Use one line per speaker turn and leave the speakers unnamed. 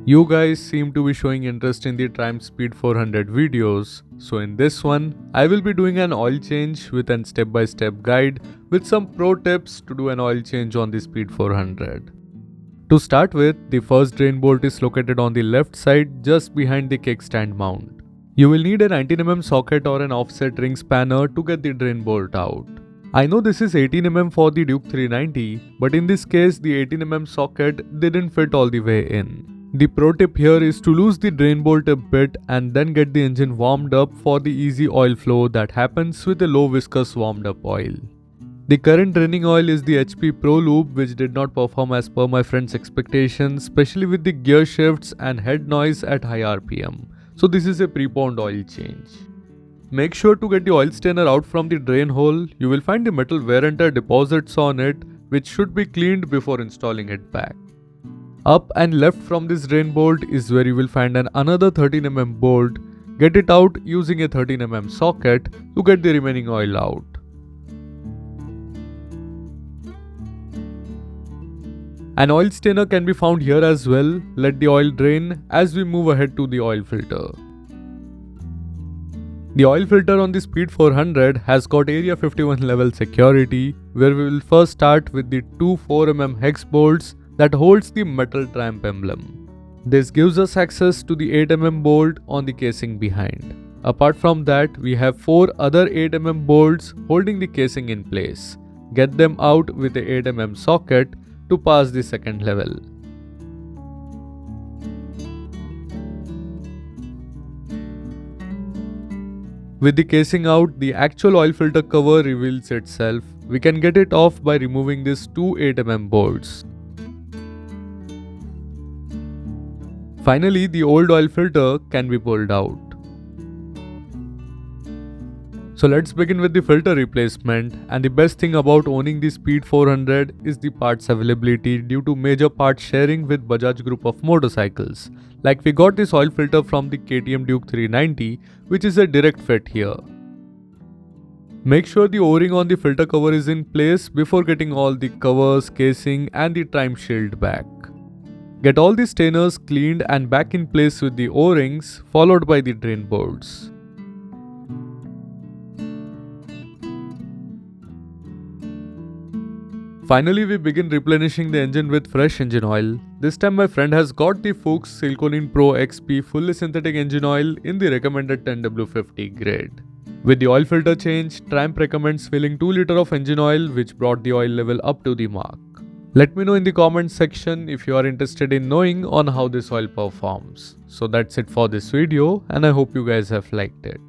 You guys seem to be showing interest in the Triumph Speed 400 videos, so in this one, I will be doing an oil change with a step-by-step guide with some pro tips to do an oil change on the Speed 400. To start with, the first drain bolt is located on the left side just behind the kickstand mount. You will need a 19mm socket or an offset ring spanner to get the drain bolt out. I know this is 18mm for the Duke 390, but in this case the 18mm socket didn't fit all the way in. The pro tip here is to lose the drain bolt a bit and then get the engine warmed up for the easy oil flow that happens with a low viscous warmed up oil. The current draining oil is the HP Pro Lube, which did not perform as per my friend's expectations, especially with the gear shifts and head noise at high RPM. So this is a pre-pond oil change. Make sure to get the oil stainer out from the drain hole. You will find the metal wear and tear deposits on it, which should be cleaned before installing it back. Up and left from this drain bolt is where you will find another 13mm bolt. Get it out using a 13mm socket to get the remaining oil out. An oil stainer can be found here as well. Let the oil drain as we move ahead to the oil filter. The oil filter on the Speed 400 has got Area 51 level security, where we will first start with the two 4mm hex bolts that holds the metal Triumph emblem. This gives us access to the 8mm bolt on the casing behind. Apart from that, we have 4 other 8mm bolts holding the casing in place. Get them out with the 8mm socket to pass the second level. With the casing out, the actual oil filter cover reveals itself. We can get it off by removing these two 8mm bolts. Finally, the old oil filter can be pulled out. So let's begin with the filter replacement, and the best thing about owning the Speed 400 is the parts availability due to major parts sharing with Bajaj group of motorcycles. Like we got this oil filter from the KTM Duke 390, which is a direct fit here. Make sure the O-ring on the filter cover is in place before getting all the covers, casing and the Triumph shield back. Get all the stainers cleaned and back in place with the O-rings, followed by the drain bolts. Finally, we begin replenishing the engine with fresh engine oil. This time my friend has got the Fuchs Silkolene PRO XP fully synthetic engine oil in the recommended 10W50 grade. With the oil filter change, Triumph recommends filling 2 liters of engine oil, which brought the oil level up to the mark. Let me know in the comments section if you are interested in knowing on how this oil performs. So that's it for this video, and I hope you guys have liked it.